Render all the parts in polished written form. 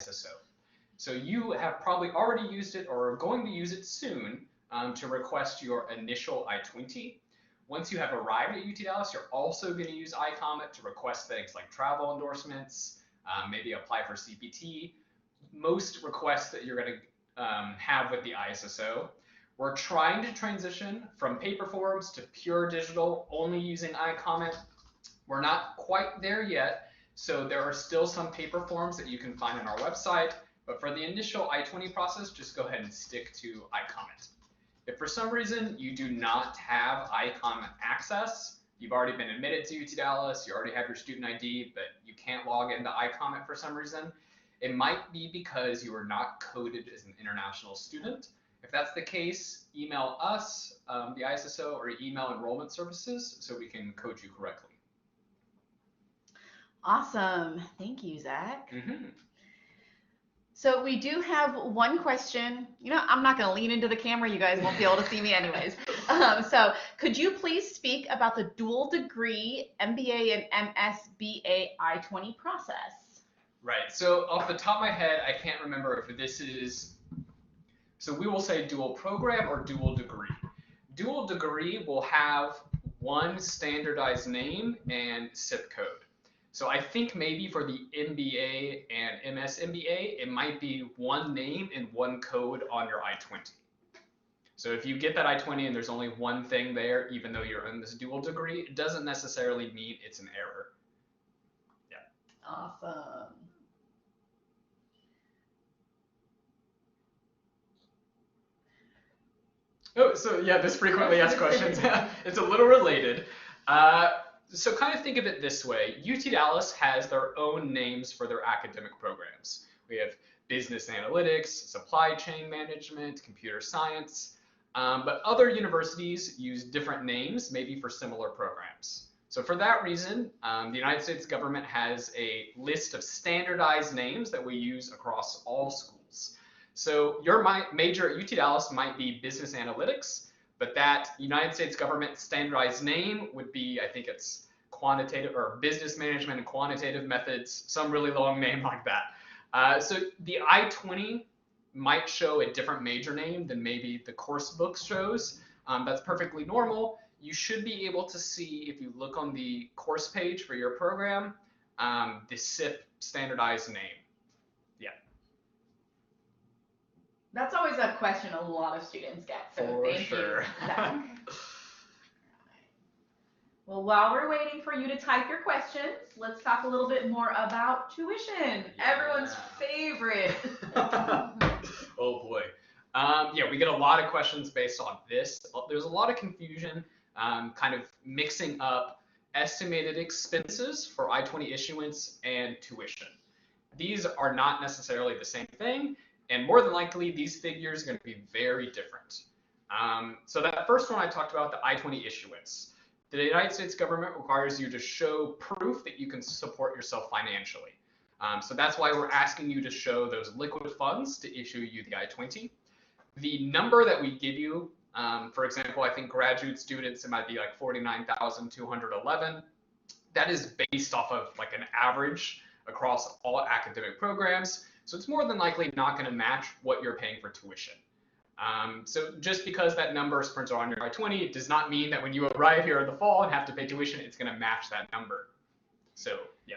ISSO. So you have probably already used it or are going to use it soon to request your initial I-20. Once you have arrived at UT Dallas, you're also going to use iCommet to request things like travel endorsements, maybe apply for CPT. Most requests that you're going to have with the ISSO. We're trying to transition from paper forms to pure digital, only using iCommet. We're not quite there yet, so there are still some paper forms that you can find on our website, but for the initial I-20 process, just go ahead and stick to iCommet. If for some reason you do not have iCommet access, you've already been admitted to UT Dallas, you already have your student ID, but you can't log into iCommet for some reason, it might be because you are not coded as an international student. If that's the case, email us, the ISSO, or email enrollment services so we can code you correctly. Awesome. Thank you, Zach. So we do have one question. You know, I'm not going to lean into the camera. You guys won't be able to see me anyways. So could you please speak about the dual degree MBA and MSBA I-20 process? Right. So off the top of my head, I can't remember if this is, so we will say dual program or dual degree. Dual degree will have one standardized name and zip code. So I think maybe for the MBA and MSMBA, it might be one name and one code on your I-20. So if you get that I-20 and there's only one thing there, even though you're in this dual degree, it doesn't necessarily mean it's an error. Yeah. Awesome. Oh, so yeah, this frequently asked questions. It's a little related. So kind of think of it this way. UT Dallas has their own names for their academic programs. We have business analytics, supply chain management, computer science, but other universities use different names, maybe for similar programs. So for that reason, the United States government has a list of standardized names that we use across all schools. So your major at UT Dallas might be business analytics, but that United States government standardized name would be, I think it's quantitative or business management and quantitative methods, some really long name like that. So the I-20 might show a different major name than maybe the course book shows. That's perfectly normal. You should be able to see, if you look on the course page for your program, the SIP standardized name. Yeah. That's always a question a lot of students get, so thank you, Zach. Well, while we're waiting for you to type your questions, let's talk a little bit more about tuition, everyone's favorite. Oh boy. Yeah, we get a lot of questions based on this. There's a lot of confusion, kind of mixing up estimated expenses for I-20 issuance and tuition. These are not necessarily the same thing, and more than likely, these figures are going to be very different. So that first one I talked about, the I-20 issuance. The United States government requires you to show proof that you can support yourself financially. So that's why we're asking you to show those liquid funds to issue you the I-20. The number that we give you, for example, I think graduate students, it might be like 49,211. That is based off of like an average across all academic programs. So it's more than likely not going to match what you're paying for tuition. So just because that number is printed on your I-20, it does not mean that when you arrive here in the fall and have to pay tuition, it's going to match that number. So, yeah.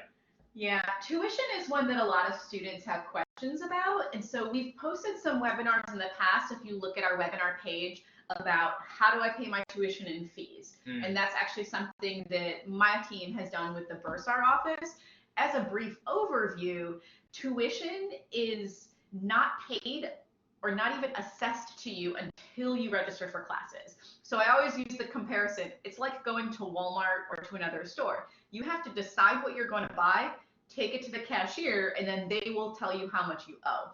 Yeah, tuition is one that a lot of students have questions about. And so we've posted some webinars in the past, if you look at our webinar page, about how do I pay my tuition and fees. And that's actually something that my team has done with the Bursar office. As a brief overview, tuition is not paid or not even assessed to you until you register for classes. So I always use the comparison. It's like going to Walmart or to another store. You have to decide what you're going to buy, take it to the cashier, and then they will tell you how much you owe.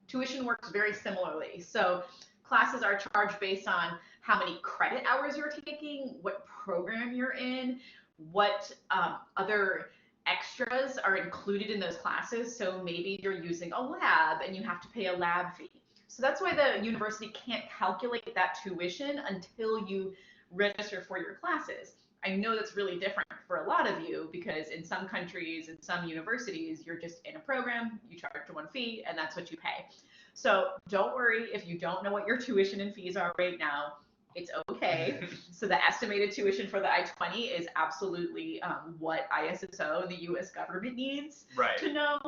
Tuition works very similarly. So classes are charged based on how many credit hours you're taking, what program you're in, what other extras are included in those classes. So maybe you're using a lab and you have to pay a lab fee. So that's why the university can't calculate that tuition until you register for your classes. I know that's really different for a lot of you because in some countries, in some universities, you're just in a program, you charge one fee, and that's what you pay. So don't worry if you don't know what your tuition and fees are right now. It's okay. So the estimated tuition for the I-20 is absolutely what ISSO and the U.S. government needs to know.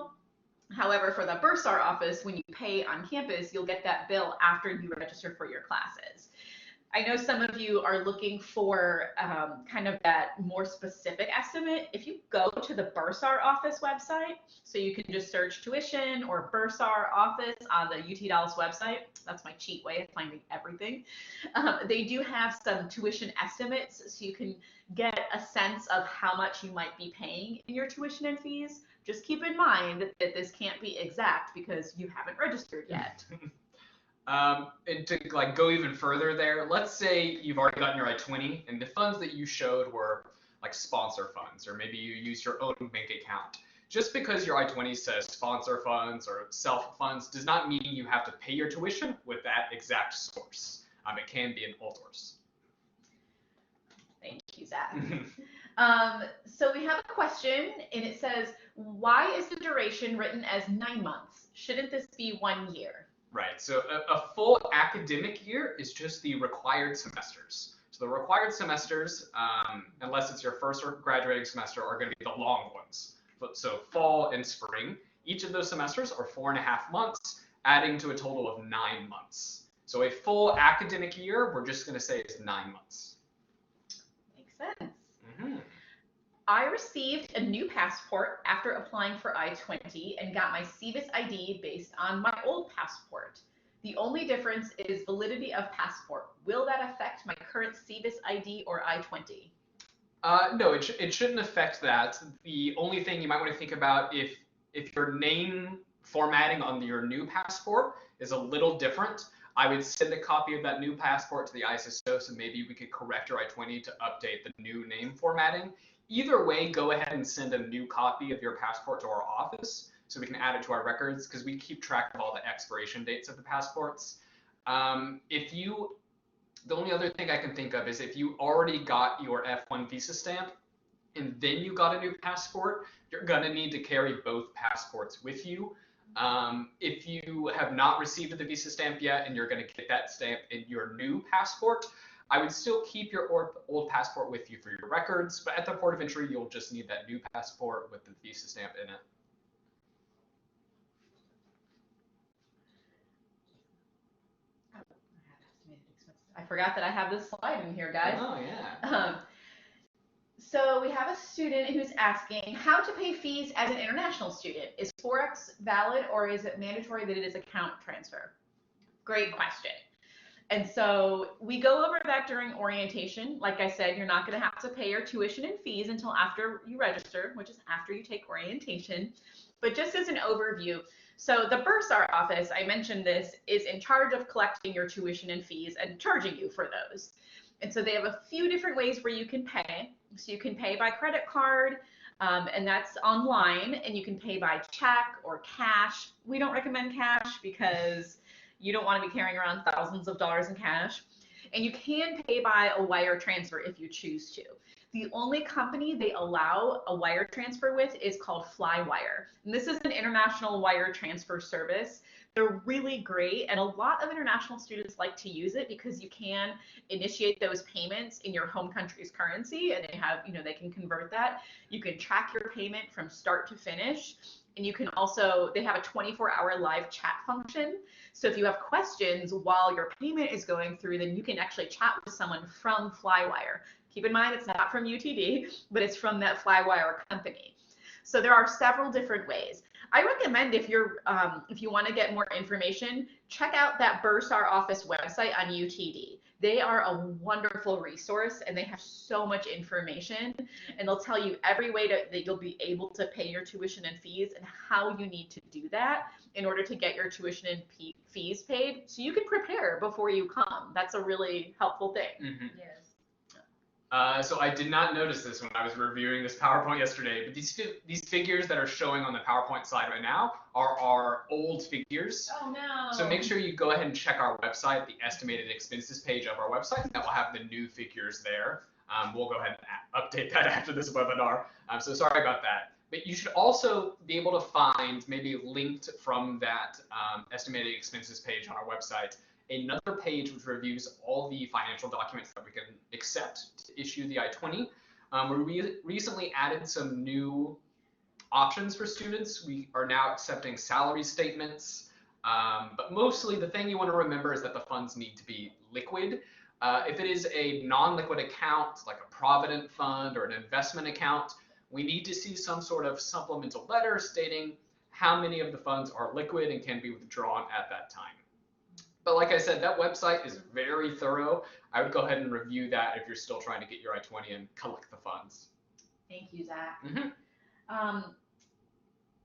However, for the bursar office, when you pay on campus, you'll get that bill after you register for your classes. I know some of you are looking for kind of that more specific estimate. If you go to the bursar office website, so you can just search tuition or bursar office on the UT Dallas website. That's my cheat way of finding everything. They do have some tuition estimates, so you can get a sense of how much you might be paying in your tuition and fees. Just keep in mind that this can't be exact because you haven't registered yet. And to like go even further there, let's say you've already gotten your I-20 and the funds that you showed were like sponsor funds, or maybe you use your own bank account. Just because your I-20 says sponsor funds or self funds does not mean you have to pay your tuition with that exact source. It can be an alt source. Thank you, Zach. So we have a question, and it says, why is the duration written as 9 months? Shouldn't this be 1 year? Right, so a full academic year is just the required semesters. So the required semesters, unless it's your first or graduating semester, are going to be the long ones. So fall and spring, each of those semesters are 4.5 months, adding to a total of 9 months. So a full academic year, we're just going to say it's 9 months. Makes sense. I received a new passport after applying for I-20 and got my CVIS ID based on my old passport. The only difference is validity of passport. Will that affect my current CVIS ID or I-20? No, it shouldn't affect that. The only thing you might want to think about if your name formatting on your new passport is a little different, I would send a copy of that new passport to the ISSO so maybe we could correct your I-20 to update the new name formatting. Either way, go ahead and send a new copy of your passport to our office so we can add it to our records because we keep track of all the expiration dates of the passports. The only other thing I can think of is if you already got your F1 visa stamp and then you got a new passport, you're going to need to carry both passports with you. If you have not received the visa stamp yet and you're going to get that stamp in your new passport, I would still keep your old passport with you for your records, but at the port of entry, you'll just need that new passport with the visa stamp in it. I forgot that I have this slide in here, guys. Oh, yeah. So we have a student who's asking how to pay fees as an international student. Is Forex valid or is it mandatory that it is account transfer? Great question. And so we go over that during orientation. Like I said, you're not going to have to pay your tuition and fees until after you register, which is after you take orientation. But just as an overview, so the bursar office, I mentioned this, is in charge of collecting your tuition and fees and charging you for those. And so they have a few different ways where you can pay. So you can pay by credit card, and that's online, and you can pay by check or cash. We don't recommend cash because you don't want to be carrying around thousands of dollars in cash. And you can pay by a wire transfer if you choose to. The only company they allow a wire transfer with is called Flywire. And this is an international wire transfer service. They're really great, and a lot of international students like to use it because you can initiate those payments in your home country's currency, and they can convert that. You can track your payment from start to finish, and you can also, they have a 24-hour live chat function. So if you have questions while your payment is going through, then you can actually chat with someone from Flywire. Keep in mind, it's not from UTD, but it's from that Flywire company. So there are several different ways. I recommend if you want to get more information, check out that bursar office website on UTD. They are a wonderful resource and they have so much information, and they'll tell you every way that you'll be able to pay your tuition and fees and how you need to do that in order to get your tuition and fees paid so you can prepare before you come. That's a really helpful thing. Mm-hmm. Yes. So I did not notice this when I was reviewing this PowerPoint yesterday, but these figures that are showing on the PowerPoint slide right now are our old figures. Oh no. So make sure you go ahead and check our website, the estimated expenses page of our website, that will have the new figures there. We'll go ahead and update that after this webinar. So sorry about that. But you should also be able to find, maybe linked from that estimated expenses page on our website, another page which reviews all the financial documents that we can accept to issue the I-20. We recently added some new options for students. We are now accepting salary statements, but mostly the thing you want to remember is that the funds need to be liquid. If it is a non-liquid account, like a provident fund or an investment account, we need to see some sort of supplemental letter stating how many of the funds are liquid and can be withdrawn at that time. But like I said, that website is very thorough. I would go ahead and review that if you're still trying to get your I-20 and collect the funds. Thank you, Zach.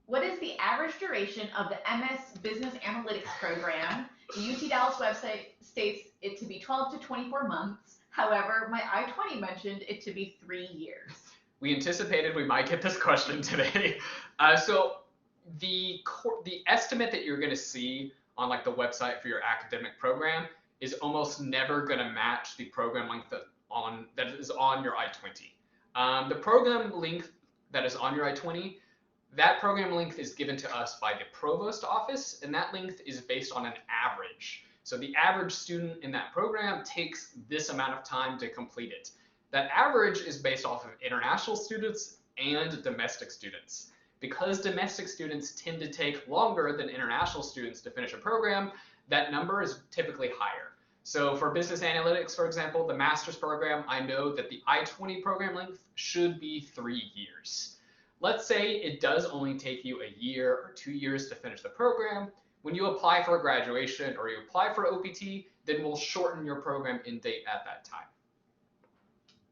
What is the average duration of the MS Business Analytics program? The UT Dallas website states it to be 12 to 24 months. However, my I-20 mentioned it to be 3 years. We anticipated we might get this question today. So the estimate that you're going to see on like the website for your academic program is almost never going to match the program length that is on your I-20. The program length that is on your I-20, that program length is given to us by the provost office, and that length is based on an average. So the average student in that program takes this amount of time to complete it. That average is based off of international students and domestic students. Because domestic students tend to take longer than international students to finish a program, that number is typically higher. So for business analytics, for example, the master's program, I know that the I-20 program length should be 3 years. Let's say it does only take you a year or 2 years to finish the program. When you apply for a graduation or you apply for OPT, then we'll shorten your program end date at that time.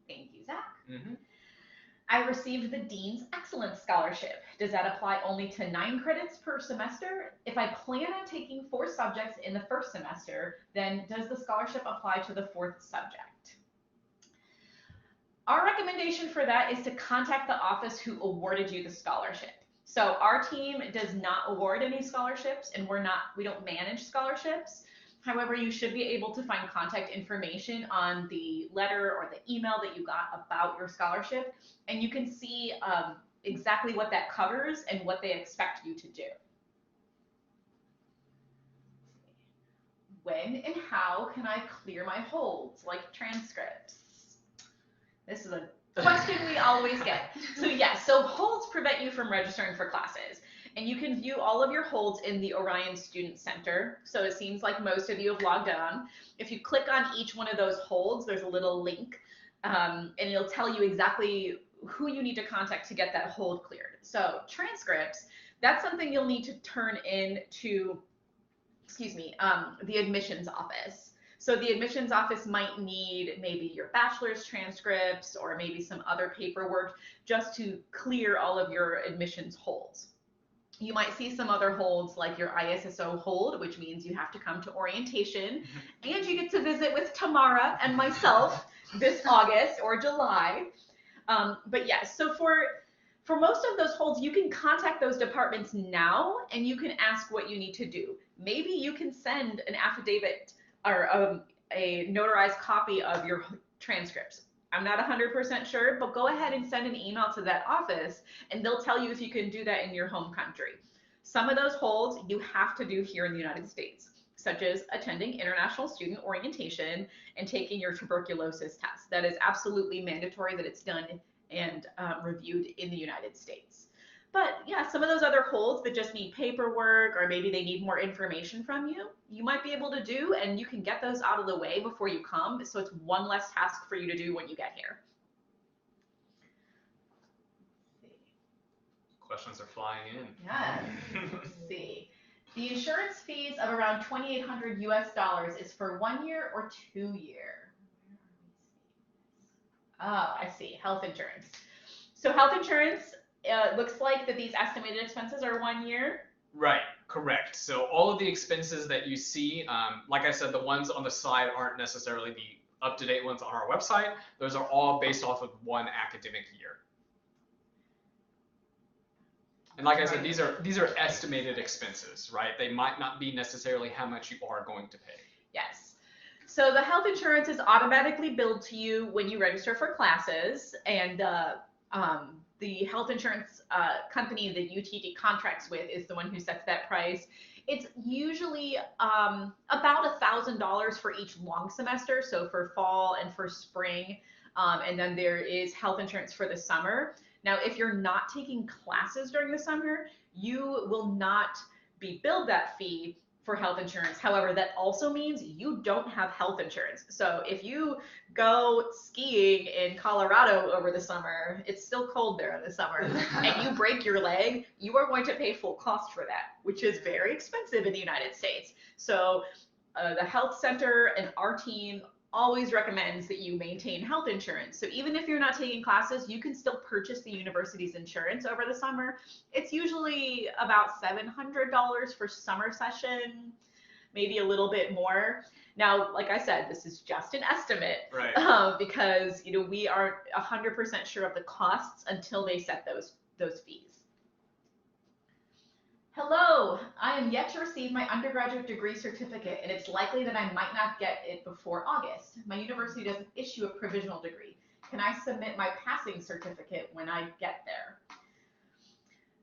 Thank you, Zach. I received the Dean's Excellence Scholarship. Does that apply only to 9 credits per semester? If I plan on taking 4 subjects in the first semester, then does the scholarship apply to the 4th subject? Our recommendation for that is to contact the office who awarded you the scholarship. So our team does not award any scholarships, and we don't manage scholarships. However, you should be able to find contact information on the letter or the email that you got about your scholarship, and you can see exactly what that covers and what they expect you to do. When and how can I clear my holds, like transcripts? This is a question we always get. So yes, so holds prevent you from registering for classes. And you can view all of your holds in the Orion Student Center. So it seems like most of you have logged on. If you click on each one of those holds, there's a little link, and it'll tell you exactly who you need to contact to get that hold cleared. So transcripts, that's something you'll need to turn in to, the admissions office. So the admissions office might need maybe your bachelor's transcripts or maybe some other paperwork just to clear all of your admissions holds. You might see some other holds like your ISSO hold, which means you have to come to orientation, and you get to visit with Tamara and myself this August or July. But yes, so for most of those holds, you can contact those departments now, and you can ask what you need to do. Maybe you can send an affidavit or a notarized copy of your transcripts. I'm not 100% sure, but go ahead and send an email to that office, and they'll tell you if you can do that in your home country. Some of those holds you have to do here in the United States, such as attending international student orientation and taking your tuberculosis test. That is absolutely mandatory that it's done and reviewed in the United States. But yeah, some of those other holds that just need paperwork or maybe they need more information from you, you might be able to do, and you can get those out of the way before you come, so it's one less task for you to do when you get here. Questions are flying in. Yes. Let's see. The insurance fees of around $2,800 US is for 1 year or 2 year? Oh, I see. Health insurance. So health insurance, looks like that these estimated expenses are 1 year. Right, correct. So all of the expenses that you see, like I said, the ones on the side aren't necessarily the up-to-date ones on our website. Those are all based off of 1 academic year. And like I said, these are estimated expenses, right? They might not be necessarily how much you are going to pay. Yes. So the health insurance is automatically billed to you when you register for classes, and the health insurance company that UTD contracts with is the one who sets that price. It's usually about $1,000 for each long semester, so for fall and for spring, and then there is health insurance for the summer. Now, if you're not taking classes during the summer, you will not be billed that fee for health insurance. However, that also means you don't have health insurance. So if you go skiing in Colorado over the summer, it's still cold there in the summer, and you break your leg, you are going to pay full cost for that, which is very expensive in the United States. So the health center and our team always recommends that you maintain health insurance. So even if you're not taking classes, you can still purchase the university's insurance over the summer. It's usually about $700 for summer session, maybe a little bit more. Now, like I said, this is just an estimate, right? Because we aren't 100% sure of the costs until they set those fees. Hello, I am yet to receive my undergraduate degree certificate, and it's likely that I might not get it before August. My university doesn't issue a provisional degree. Can I submit my passing certificate when I get there?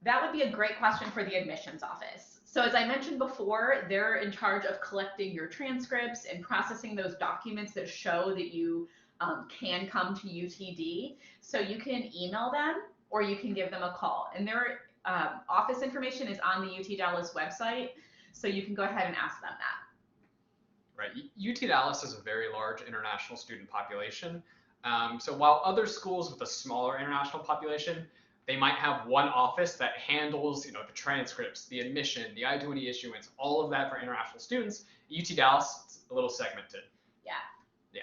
That would be a great question for the admissions office. So as I mentioned before, they're in charge of collecting your transcripts and processing those documents that show that you can come to UTD. So you can email them or you can give them a call. And their office information is on the UT Dallas website, so you can go ahead and ask them that. Right. UT Dallas is a very large international student population. So while other schools with a smaller international population, they might have one office that handles, the transcripts, the admission, the I-20 issuance, all of that for international students. UT Dallas, it's a little segmented. Yeah. Yeah.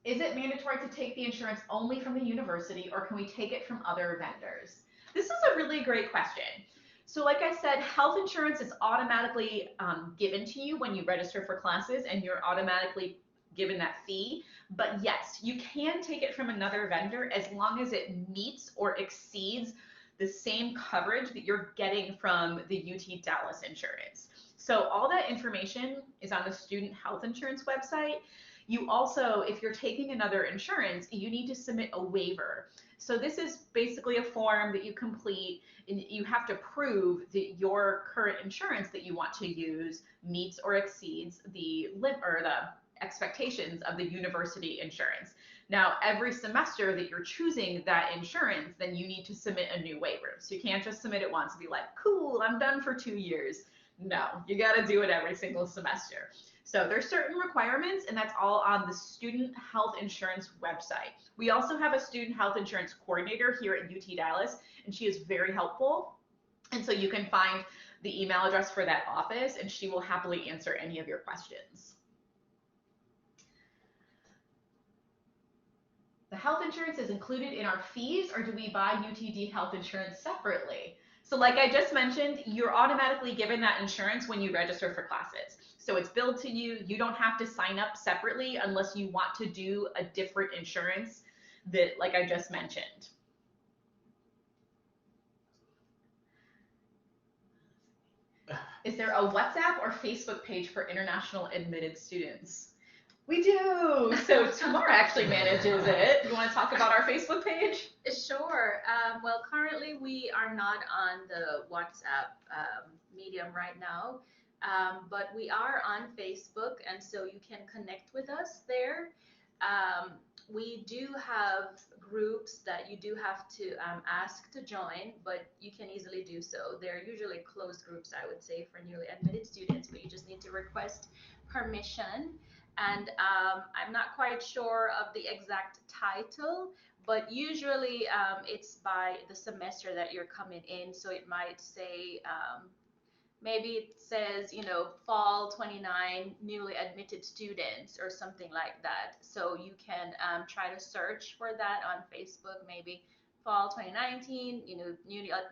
Is it mandatory to take the insurance only from the university, or can we take it from other vendors? This is a really great question. So like I said, health insurance is automatically given to you when you register for classes, and you're automatically given that fee. But yes, you can take it from another vendor as long as it meets or exceeds the same coverage that you're getting from the UT Dallas insurance. So all that information is on the student health insurance website. You also, if you're taking another insurance, you need to submit a waiver. So this is basically a form that you complete, and you have to prove that your current insurance that you want to use meets or exceeds the expectations of the university insurance. Now, every semester that you're choosing that insurance, then you need to submit a new waiver. So you can't just submit it once and be like, cool, I'm done for 2 years. No, you got to do it every single semester. So there's certain requirements, and that's all on the Student Health Insurance website. We also have a Student Health Insurance coordinator here at UT Dallas, and she is very helpful. And so you can find the email address for that office, and she will happily answer any of your questions. The health insurance is included in our fees, or do we buy UTD health insurance separately? So like I just mentioned, you're automatically given that insurance when you register for classes. So it's billed to you. You don't have to sign up separately unless you want to do a different insurance that, like I just mentioned. Is there a WhatsApp or Facebook page for international admitted students? We do. So Tamara actually manages it. You want to talk about our Facebook page? Sure. Well, currently we are not on the WhatsApp medium right now, but we are on Facebook, and so you can connect with us there. We do have groups that you do have to ask to join, but you can easily do so. They're usually closed groups, I would say, for newly admitted students, but you just need to request permission. And I'm not quite sure of the exact title, but usually it's by the semester that you're coming in. So it might say, maybe it says, fall 29 newly admitted students or something like that. So you can try to search for that on Facebook, maybe fall 2019,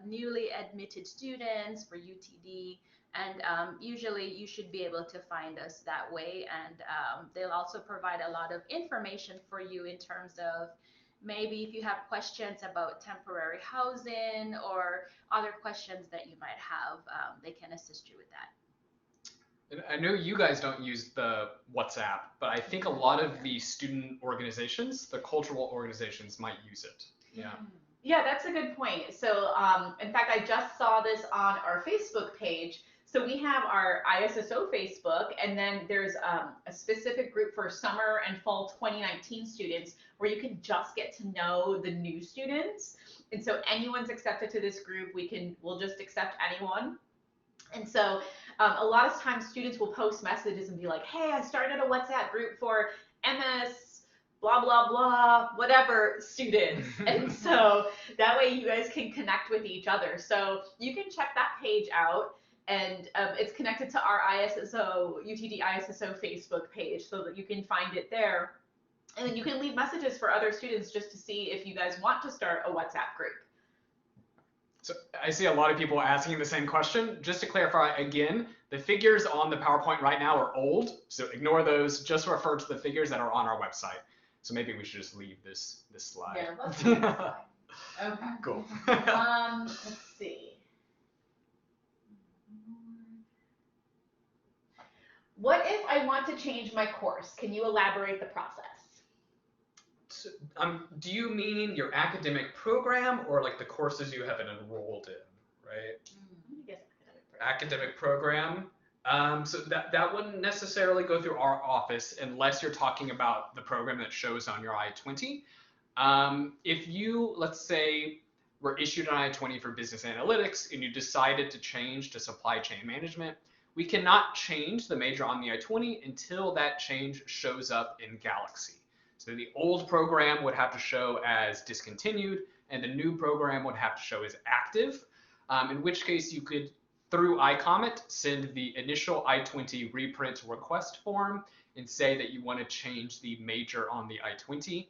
newly admitted students for UTD. And usually you should be able to find us that way. And they'll also provide a lot of information for you in terms of maybe if you have questions about temporary housing or other questions that you might have, they can assist you with that. And I know you guys don't use the WhatsApp, but I think a lot of the student organizations, the cultural organizations, might use it. Yeah. Yeah, that's a good point. So, in fact, I just saw this on our Facebook page. So we have our ISSO Facebook, and then there's a specific group for summer and fall 2019 students where you can just get to know the new students. And so anyone's accepted to this group. We'll just accept anyone. And so a lot of times students will post messages and be like, hey, I started a WhatsApp group for MS, blah, blah, blah, whatever students. And so that way you guys can connect with each other. So you can check that page out. And it's connected to our ISSO, UTD ISSO Facebook page so that you can find it there. And then you can leave messages for other students just to see if you guys want to start a WhatsApp group. So I see a lot of people asking the same question. Just to clarify again, the figures on the PowerPoint right now are old, so ignore those. Just refer to the figures that are on our website. So maybe we should just leave this slide. Yeah, let's leave this slide. Okay. Cool. Let's see. What if I want to change my course? Can you elaborate the process? So, do you mean your academic program or like the courses you have enrolled in, right? I guess Academic program. So that wouldn't necessarily go through our office unless you're talking about the program that shows on your I-20. If you, let's say, were issued an I-20 for business analytics and you decided to change to supply chain management, we cannot change the major on the I-20 until that change shows up in Galaxy. So the old program would have to show as discontinued, and the new program would have to show as active, in which case you could, through iComment, send the initial I-20 reprint request form and say that you want to change the major on the I-20.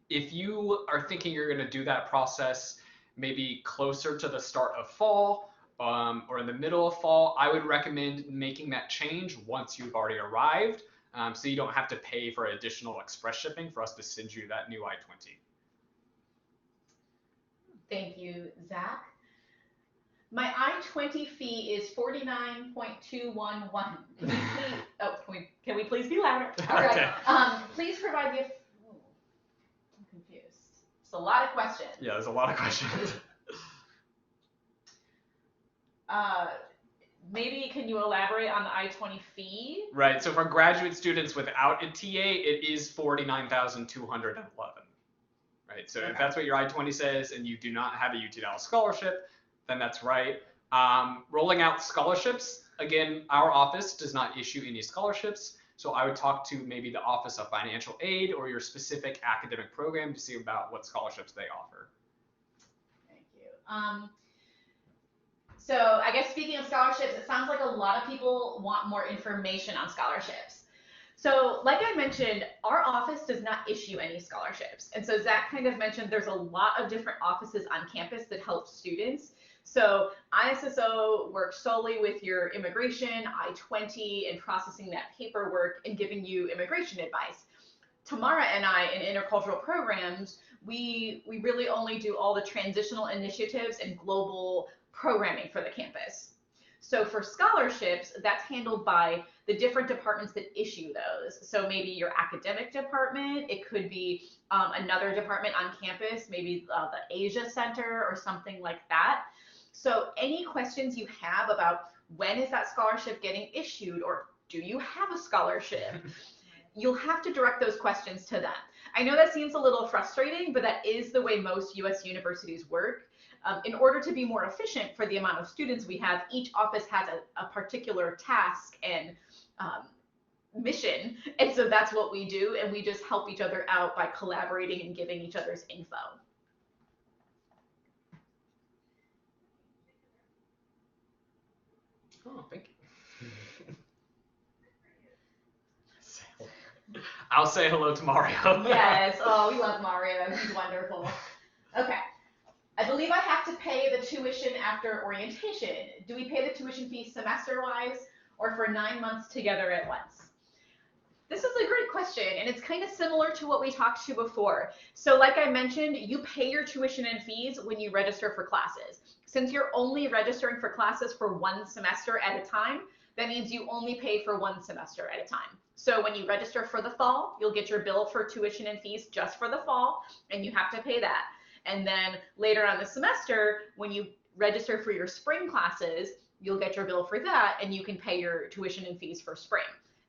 If you are thinking you're going to do that process maybe closer to the start of fall, or in the middle of fall, I would recommend making that change once you've already arrived, so you don't have to pay for additional express shipping for us to send you that new I-20. Thank you, Zach. My I-20 fee is $49.211. Can we please be louder? All right. Okay. Please provide the. I'm confused. It's a lot of questions. Yeah, there's a lot of questions. Maybe can you elaborate on the I-20 fee? Right. So for graduate students without a TA, it is $49,211. Right. So if that's what your I-20 says, and you do not have a UTD scholarship, then that's right. Rolling out scholarships, again, our office does not issue any scholarships. So I would talk to maybe the Office of Financial Aid or your specific academic program to see about what scholarships they offer. Thank you. So I guess speaking of scholarships, it sounds like a lot of people want more information on scholarships. So like I mentioned, our office does not issue any scholarships. And so Zach kind of mentioned there's a lot of different offices on campus that help students. So ISSO works solely with your immigration, I-20, and processing that paperwork and giving you immigration advice. Tamara and I in intercultural programs, we really only do all the transitional initiatives and global programming for the campus. So for scholarships, that's handled by the different departments that issue those. So maybe your academic department, it could be another department on campus, maybe the Asia Center or something like that. So any questions you have about when is that scholarship getting issued, or do you have a scholarship, you'll have to direct those questions to them. I know that seems a little frustrating, but that is the way most US universities work. In order to be more efficient for the amount of students we have, each office has a particular task and mission. And so that's what we do. And we just help each other out by collaborating and giving each other's info. Oh, thank you. I'll say hello to Mario. Yes. Oh, we love Mario. He's wonderful. Okay. I believe I have to pay the tuition after orientation. Do we pay the tuition fee semester-wise or for 9 months together at once? This is a great question, and it's kind of similar to what we talked to before. So like I mentioned, you pay your tuition and fees when you register for classes. Since you're only registering for classes for one semester at a time, that means you only pay for one semester at a time. So when you register for the fall, you'll get your bill for tuition and fees just for the fall, and you have to pay that. And then later on the semester, when you register for your spring classes, you'll get your bill for that, and you can pay your tuition and fees for spring,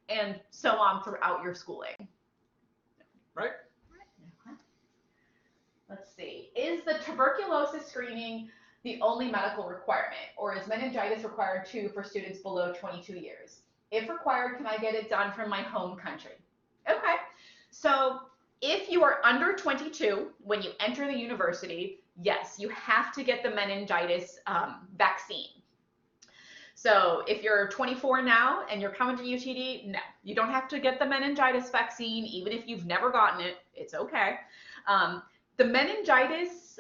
and so on throughout your schooling. Right. Okay. Let's see. Is the tuberculosis screening the only medical requirement, or is meningitis required too for students below 22 years? If required, can I get it done from my home country? Okay. So if you are under 22 when you enter the university, yes, you have to get the meningitis vaccine. So if you're 24 now and you're coming to UTD, no, you don't have to get the meningitis vaccine, even if you've never gotten it. It's okay. The meningitis,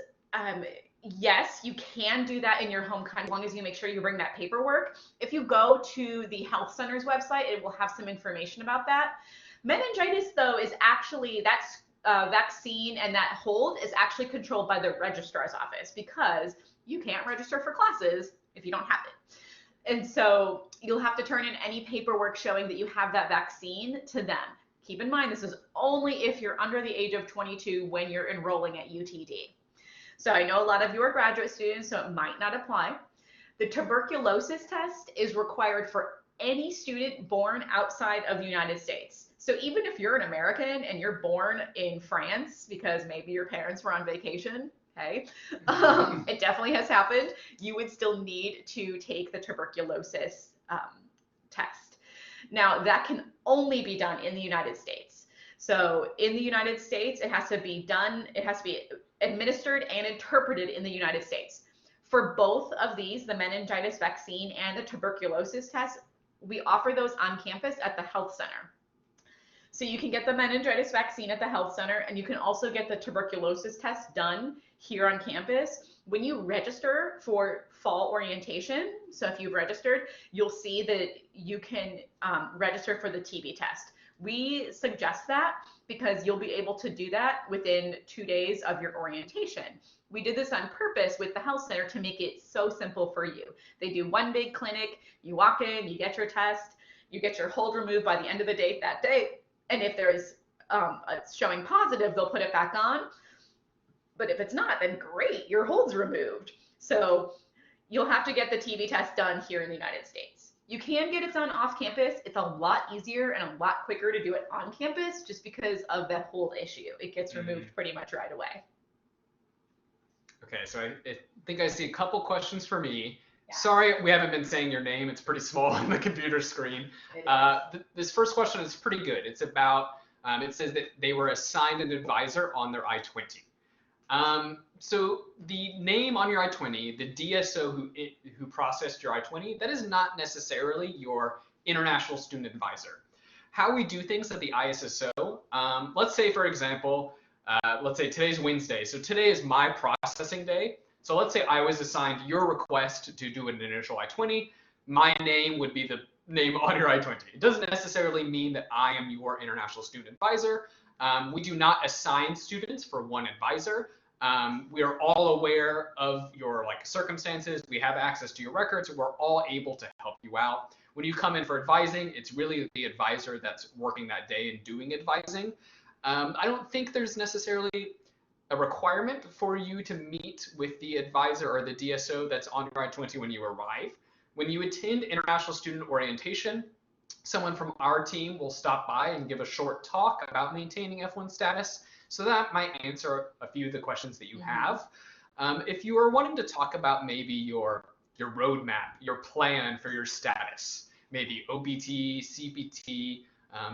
yes, you can do that in your home country as long as you make sure you bring that paperwork. If you go to the health center's website, it will have some information about that. Meningitis, though, is actually, that's vaccine and that hold is actually controlled by the registrar's office, because you can't register for classes if you don't have it. And so you'll have to turn in any paperwork showing that you have that vaccine to them. Keep in mind, this is only if you're under the age of 22 when you're enrolling at UTD. So I know a lot of you are graduate students, so it might not apply. The tuberculosis test is required for any student born outside of the United States. So even if you're an American and you're born in France because maybe your parents were on vacation, okay, it definitely has happened, you would still need to take the tuberculosis test. Now, that can only be done in the United States. So in the United States, it has to be done, it has to be administered and interpreted in the United States. For both of these, the meningitis vaccine and the tuberculosis test, we offer those on campus at the health center. So you can get the meningitis vaccine at the health center, and you can also get the tuberculosis test done here on campus. When you register for fall orientation, so if you've registered, you'll see that you can register for the TB test. We suggest that because you'll be able to do that within 2 days of your orientation. We did this on purpose with the health center to make it so simple for you. They do one big clinic, you walk in, you get your test, you get your hold removed by the end of the day that day, and if there is showing positive, they'll put it back on. But if it's not, then great, your hold's removed. So you'll have to get the TB test done here in the United States. You can get it done off campus. It's a lot easier and a lot quicker to do it on campus just because of that hold issue. It gets removed pretty much right away. Okay, so I think I see a couple questions for me. Yeah. Sorry, we haven't been saying your name. It's pretty small on the computer screen. This first question is pretty good. It's about, it says that they were assigned an advisor on their I-20. So the name on your I-20, the DSO who processed your I-20, that is not necessarily your international student advisor. How we do things at the ISSO, let's say, for example, let's say today's Wednesday. So today is my processing day. So let's say I was assigned your request to do an initial I-20. My name would be the name on your I-20. It doesn't necessarily mean that I am your international student advisor. We do not assign students for one advisor. We are all aware of your circumstances. We have access to your records. We're all able to help you out. When you come in for advising, it's really the advisor that's working that day and doing advising. I don't think there's necessarily a requirement for you to meet with the advisor or the DSO that's on your I-20 when you arrive. When you attend International Student Orientation, someone from our team will stop by and give a short talk about maintaining F1 status. So that might answer a few of the questions that you have. If you are wanting to talk about maybe your roadmap, your plan for your status, maybe OPT, CPT,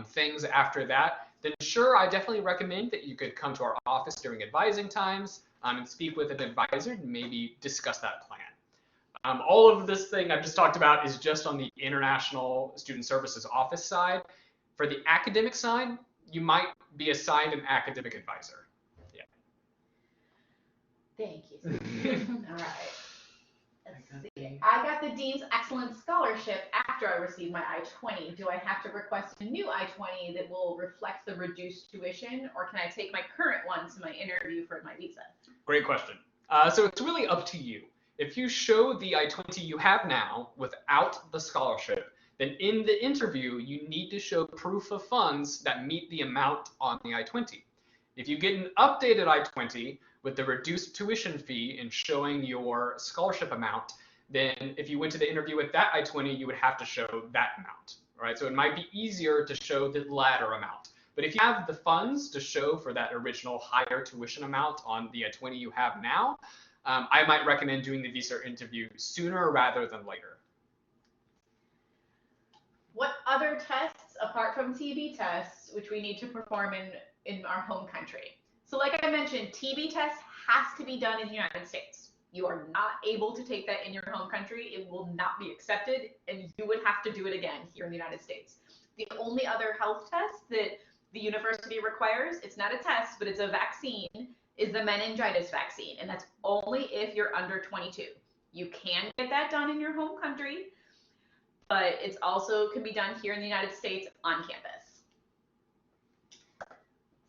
things after that, then sure, I definitely recommend that you could come to our office during advising times and speak with an advisor and maybe discuss that plan. All of this thing I've just talked about is just on the International Student Services Office side. For the academic side, you might be assigned an academic advisor. Yeah. Thank you. All right. Let's see. I got the Dean's Excellence Scholarship after I received my I-20. Do I have to request a new I-20 that will reflect the reduced tuition, or can I take my current one to my interview for my visa? Great question. So it's really up to you. If you show the I-20 you have now without the scholarship, then in the interview, you need to show proof of funds that meet the amount on the I-20. If you get an updated I-20 with the reduced tuition fee and showing your scholarship amount, then if you went to the interview with that I-20, you would have to show that amount, right? So it might be easier to show the latter amount. But if you have the funds to show for that original higher tuition amount on the I-20 you have now, I might recommend doing the visa interview sooner rather than later. What other tests, apart from TB tests, which we need to perform in our home country? So like I mentioned, TB test has to be done in the United States. You are not able to take that in your home country. It will not be accepted, and you would have to do it again here in the United States. The only other health test that the university requires, it's not a test, but it's a vaccine, is the meningitis vaccine, and that's only if you're under 22. You can get that done in your home country, but it's also can be done here in the United States on campus. Let's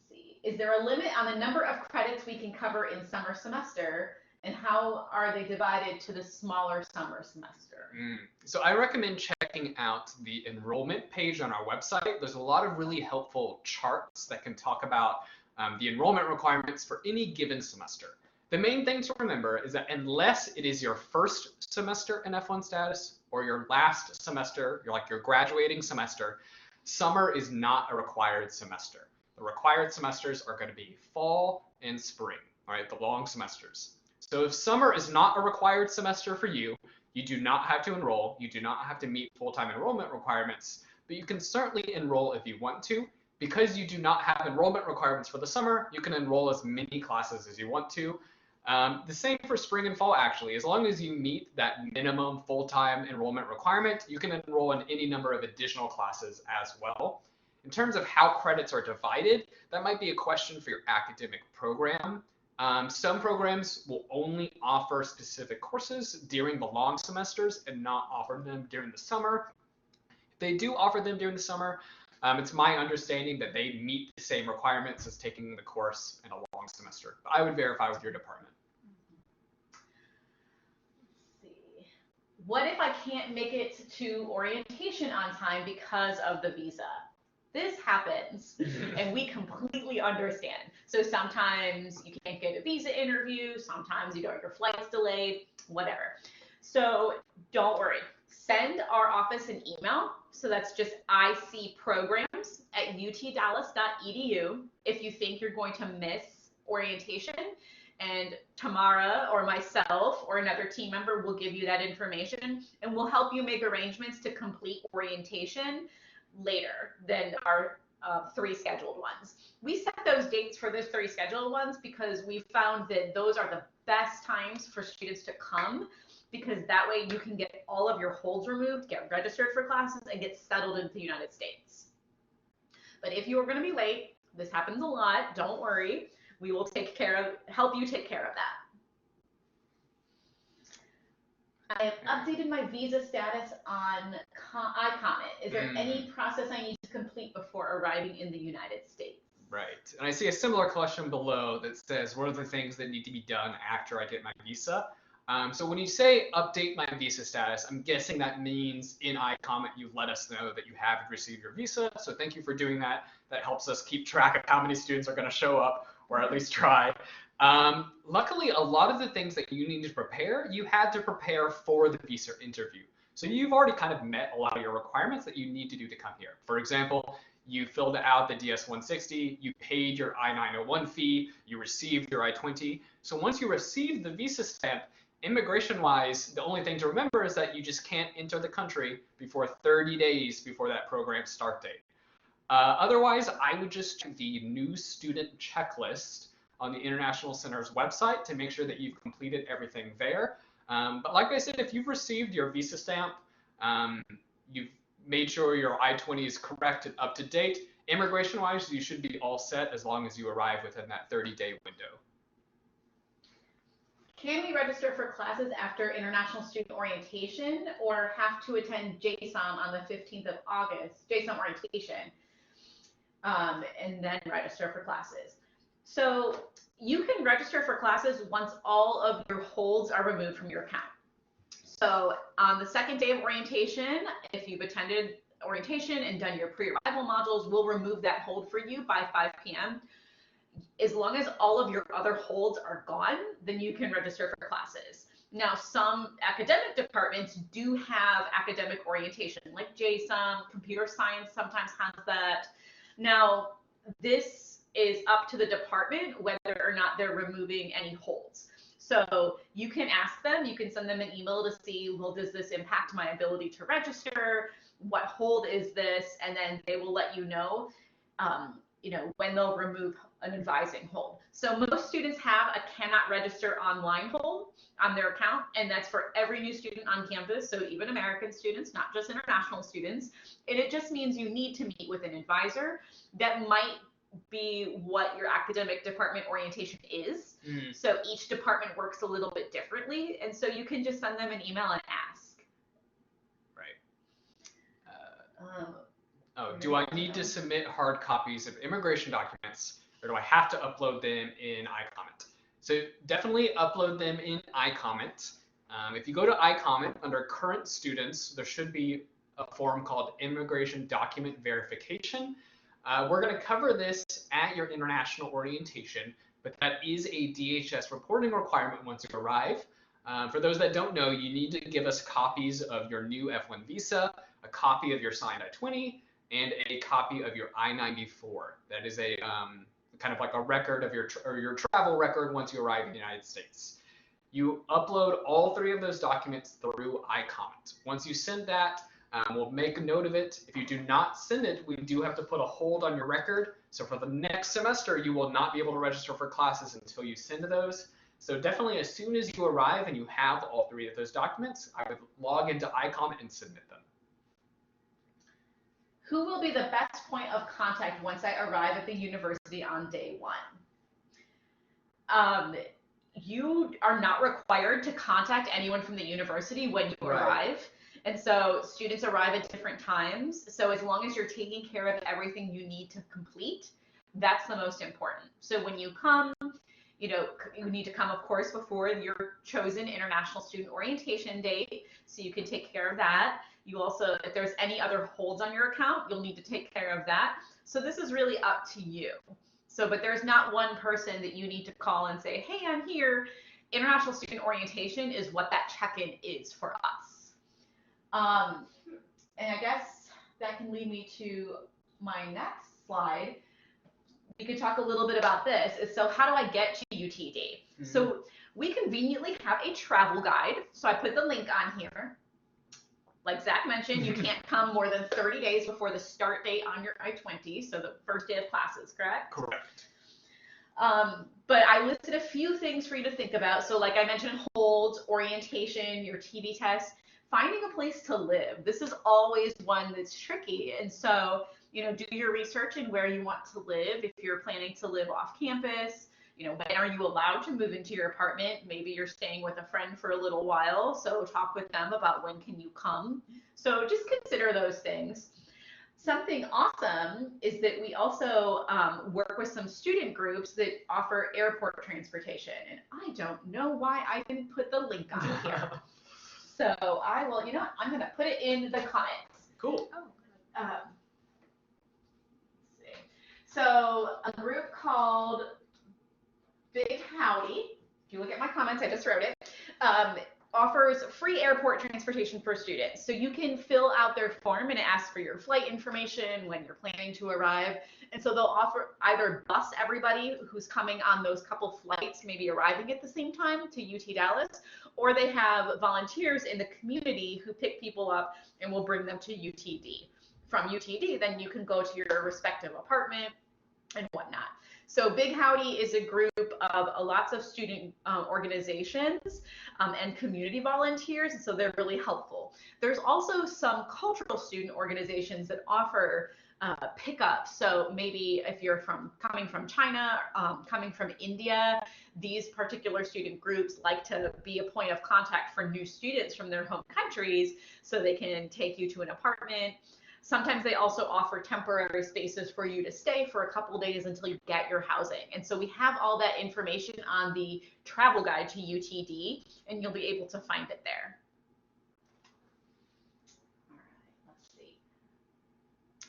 see. Is there a limit on the number of credits we can cover in summer semester, and how are they divided to the smaller summer semester? So I recommend checking out the enrollment page on our website. There's a lot of really helpful charts that can talk about the enrollment requirements for any given semester. The main thing to remember is that unless it is your first semester in F1 status or your last semester, your graduating semester, summer is not a required semester. The required semesters are going to be fall and spring, all right, the long semesters. So if summer is not a required semester for you, you do not have to enroll, you do not have to meet full-time enrollment requirements, but you can certainly enroll if you want to. Because you do not have enrollment requirements for the summer, you can enroll as many classes as you want to. The same for spring and fall, actually. As long as you meet that minimum full-time enrollment requirement, you can enroll in any number of additional classes as well. In terms of how credits are divided, that might be a question for your academic program. Some programs will only offer specific courses during the long semesters and not offer them during the summer. If they do offer them during the summer, it's my understanding that they meet the same requirements as taking the course in a long semester. But I would verify with your department. Let's see. What if I can't make it to orientation on time because of the visa? This happens, and we completely understand. So sometimes you can't get a visa interview, sometimes your flight's delayed, whatever. So don't worry. Send our office an email. So that's just icprograms@utdallas.edu if you think you're going to miss orientation. And Tamara or myself or another team member will give you that information, and we'll help you make arrangements to complete orientation later than our 3 scheduled ones. We set those dates for those 3 scheduled ones because we found that those are the best times for students to come, because that way you can get all of your holds removed, get registered for classes, and get settled into the United States. But if you are going to be late, this happens a lot, don't worry. We will help you take care of that. I have updated my visa status on iComment. Is there any process I need to complete before arriving in the United States? Right. And I see a similar question below that says, what are the things that need to be done after I get my visa? So when you say update my visa status, I'm guessing that means in iComment you've let us know that you have received your visa. So thank you for doing that. That helps us keep track of how many students are going to show up, or at least try. Luckily, a lot of the things that you need to prepare, you had to prepare for the visa interview. So you've already kind of met a lot of your requirements that you need to do to come here. For example, you filled out the DS-160, you paid your I-901 fee, you received your I-20. So once you receive the visa stamp, immigration-wise, the only thing to remember is that you just can't enter the country before 30 days before that program's start date. Otherwise, I would just check the new student checklist on the International Center's website to make sure that you've completed everything there. But like I said, if you've received your visa stamp, you've made sure your I-20 is correct and up to date, immigration-wise, you should be all set as long as you arrive within that 30-day window. Can we register for classes after International Student Orientation, or have to attend JSOM on the 15th of August, JSOM orientation, and then register for classes? So you can register for classes once all of your holds are removed from your account. So on the second day of orientation, if you've attended orientation and done your pre-arrival modules, we'll remove that hold for you by 5 p.m. As long as all of your other holds are gone, then you can register for classes. Now, some academic departments do have academic orientation, like JSOM, computer science sometimes has that. Now, this is up to the department whether or not they're removing any holds. So you can ask them, you can send them an email to see, well, does this impact my ability to register? What hold is this? And then they will let you know, when they'll remove an advising hold. So most students have a cannot register online hold on their account, and that's for every new student on campus, so even American students, not just international students. And it just means you need to meet with an advisor. That might be what your academic department orientation is. So each department works a little bit differently, and so you can just send them an email and ask. Right. Do I need to submit hard copies of immigration documents, or do I have to upload them in iComment? So definitely upload them in iComment. If you go to iComment under current students, there should be a form called immigration document verification. We're going to cover this at your international orientation, but that is a DHS reporting requirement once you arrive. For those that don't know, you need to give us copies of your new F1 visa, a copy of your signed I-20, and a copy of your I-94. That is a kind of like a record of your travel record once you arrive in the United States. You upload all three of those documents through iComment. Once you send that, we'll make a note of it. If you do not send it, we do have to put a hold on your record. So for the next semester, you will not be able to register for classes until you send those. So definitely as soon as you arrive and you have all three of those documents, I would log into iComment and submit them. Who will be the best point of contact once I arrive at the university on day one? You are not required to contact anyone from the university when you arrive. And so students arrive at different times. So as long as you're taking care of everything you need to complete, that's the most important. So when you come, you need to come, of course, before your chosen international student orientation date, so you can take care of that. You also, if there's any other holds on your account, you'll need to take care of that. So this is really up to you. So, but there's not one person that you need to call and say, hey, I'm here. International student orientation is what that check-in is for us. And I guess that can lead me to my next slide. We could talk a little bit about this. So how do I get to UTD? So we conveniently have a travel guide. So I put the link on here. Like Zach mentioned, you can't come more than 30 days before the start date on your I-20, so the first day of classes, correct? Correct. But I listed a few things for you to think about. So like I mentioned, holds, orientation, your TB test, finding a place to live. This is always one that's tricky. And so, do your research in where you want to live. If you're planning to live off campus, when are you allowed to move into your apartment? Maybe you're staying with a friend for a little while, so talk with them about when can you come. So just consider those things. Something awesome is that we also work with some student groups that offer airport transportation, and I don't know why I didn't put the link on here. So I will, I'm going to put it in the comments. Cool. Let's see. So a group called Big Howdy, if you look at my comments, I just wrote it, offers free airport transportation for students. So you can fill out their form and it asks for your flight information, when you're planning to arrive. And so they'll offer either bus everybody who's coming on those couple flights, maybe arriving at the same time to UT Dallas, or they have volunteers in the community who pick people up and will bring them to UTD. From UTD, then you can go to your respective apartment and whatnot. So Big Howdy is a group of lots of student organizations and community volunteers, and so they're really helpful. There's also some cultural student organizations that offer pickup. So maybe if you're coming from China, coming from India, these particular student groups like to be a point of contact for new students from their home countries, so they can take you to an apartment. Sometimes they also offer temporary spaces for you to stay for a couple days until you get your housing. And so we have all that information on the travel guide to UTD, and you'll be able to find it there. All right, let's see.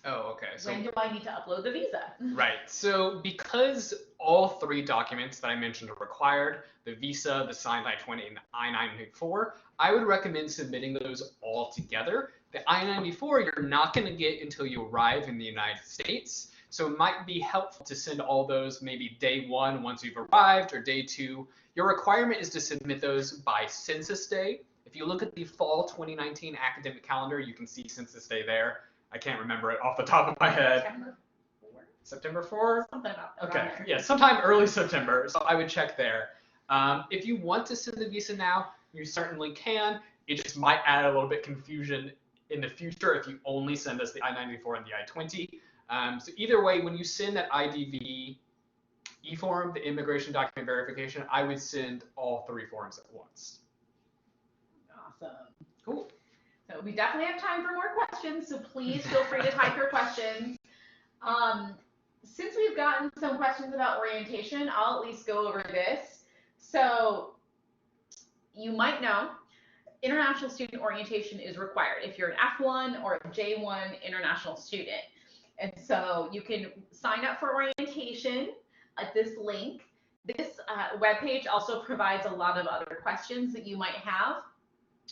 Oh, okay. So when do I need to upload the visa? right. So because all 3 documents that I mentioned are required, the visa, the signed I-20, and the I-94, I would recommend submitting those all together. The I-94 you're not going to get until you arrive in the United States. So it might be helpful to send all those maybe day 1 once you've arrived, or day 2. Your requirement is to submit those by Census Day. If you look at the fall 2019 academic calendar, you can see Census Day there. I can't remember it off the top of my head. September 4? Something about that. Okay, yeah, sometime early September, so I would check there. If you want to send the visa now, you certainly can. It just might add a little bit confusion in the future if you only send us the I-94 and the I-20. So either way, when you send that IDV e-form, the immigration document verification, I would send all 3 forms at once. Awesome. Cool. So we definitely have time for more questions, so please feel free to type your questions. Since we've gotten some questions about orientation, I'll at least go over this. So you might know international student orientation is required if you're an F1 or a J1 international student. And so you can sign up for orientation at this link. This webpage also provides a lot of other questions that you might have.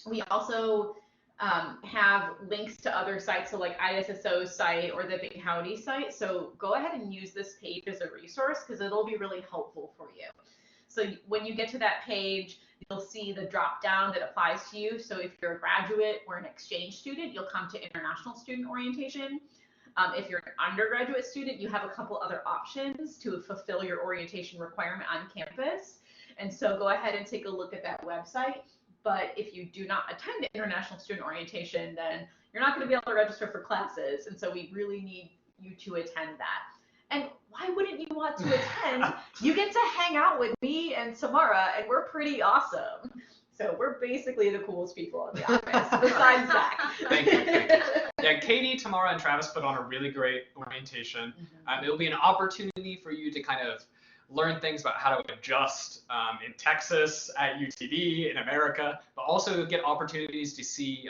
We also have links to other sites, so like ISSO's site or the Big Howdy site. So go ahead and use this page as a resource because it'll be really helpful for you. So when you get to that page, you'll see the drop down that applies to you. So if you're a graduate or an exchange student, you'll come to international student orientation. If you're an undergraduate student, you have a couple other options to fulfill your orientation requirement on campus. And so go ahead and take a look at that website. But if you do not attend international student orientation, then you're not going to be able to register for classes. And so we really need you to attend that. And why wouldn't you want to attend? You get to hang out with me and Tamara, and we're pretty awesome. So we're basically the coolest people in the office, besides Zach. Thank you. Thank you. Yeah, Katie, Tamara, and Travis put on a really great orientation. It'll be an opportunity for you to kind of learn things about how to adjust in Texas, at UTD, in America, but also get opportunities to see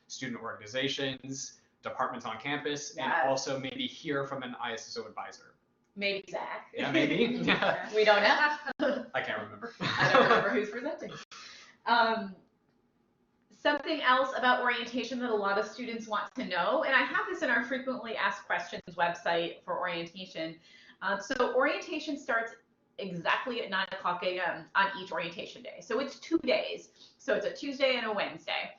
student organizations, departments on campus, and also maybe hear from an ISSO advisor. Maybe Zach. Yeah, maybe. Yeah. We don't know. I can't remember. I don't remember who's presenting. Something else about orientation that a lot of students want to know, and I have this in our frequently asked questions website for orientation. So orientation starts exactly at 9 o'clock a.m. on each orientation day. So it's 2 days. So it's a Tuesday and a Wednesday.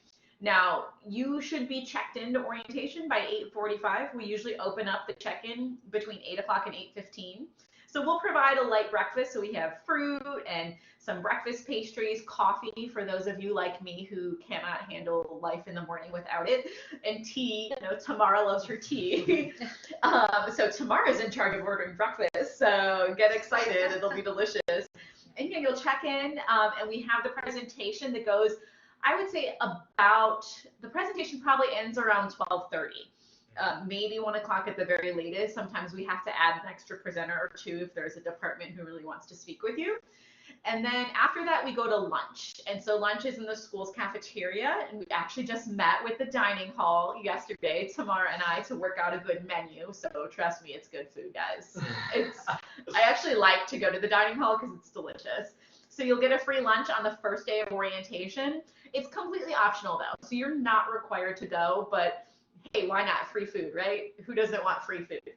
Now, you should be checked into orientation by 8:45. We usually open up the check-in between 8 o'clock and 8:15. So we'll provide a light breakfast. So we have fruit and some breakfast pastries, coffee for those of you like me who cannot handle life in the morning without it, and tea. You know, Tamara loves her tea. So Tamara's in charge of ordering breakfast. So get excited, it'll be delicious. And yeah, you'll check in, and we have the presentation that goes, I would say the presentation probably ends around 12:30. Maybe 1 o'clock at the very latest. Sometimes we have to add an extra presenter or 2 if there's a department who really wants to speak with you. And then after that, we go to lunch. And so lunch is in the school's cafeteria. And we actually just met with the dining hall yesterday, Tamara and I, to work out a good menu. So trust me, it's good food, guys. I actually like to go to the dining hall because it's delicious. So you'll get a free lunch on the first day of orientation. It's completely optional though. So you're not required to go, but hey, why not? Free food, right? Who doesn't want free food?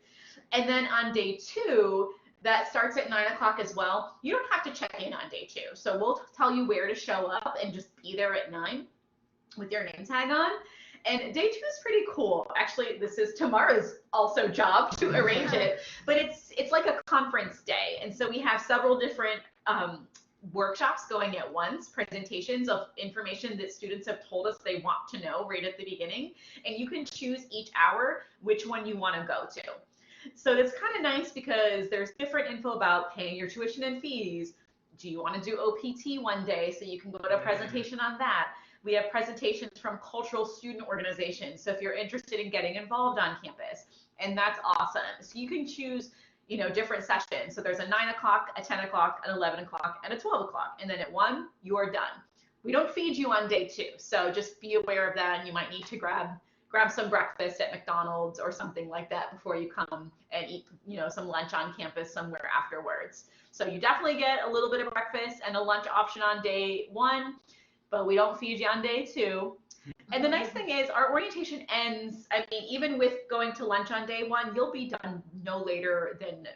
And then on day 2, that starts at 9 o'clock as well. You don't have to check in on day 2. So we'll tell you where to show up and just be there at 9 with your name tag on. And day 2 is pretty cool. Actually, this is Tamara's also job to arrange it, but it's like a conference day. And so we have several different workshops going at once, presentations of information that students have told us they want to know right at the beginning. And you can choose each hour which one you want to go to. So it's kind of nice because there's different info about paying your tuition and fees. Do you want to do OPT one day so you can go to a presentation on that? We have presentations from cultural student organizations. So if you're interested in getting involved on campus, and that's awesome. So you can choose, you know, different sessions. So there's a 9 o'clock, a 10 o'clock, an 11 o'clock, and a 12 o'clock. And then at 1, you're done. We don't feed you on day 2. So just be aware of that. And you might need to grab some breakfast at McDonald's or something like that before you come and eat, you know, some lunch on campus somewhere afterwards. So you definitely get a little bit of breakfast and a lunch option on day 1, but we don't feed you on day 2. And the nice thing is our orientation ends, I mean, even with going to lunch on day 1, you'll be done no later than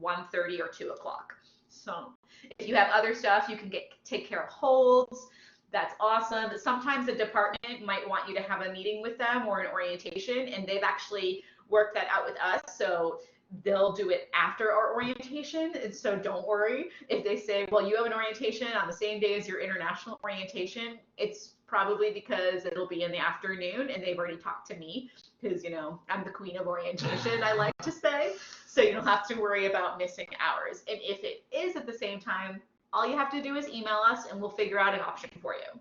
1:30 or 2 o'clock. So if you have other stuff, you can take care of holds. That's awesome. Sometimes the department might want you to have a meeting with them or an orientation, and they've actually worked that out with us. So they'll do it after our orientation. And so don't worry if they say, well, you have an orientation on the same day as your international orientation. It's probably because it'll be in the afternoon and they've already talked to me because, you know, I'm the queen of orientation, I like to say. So you don't have to worry about missing hours. And if it is at the same time, all you have to do is email us and we'll figure out an option for you.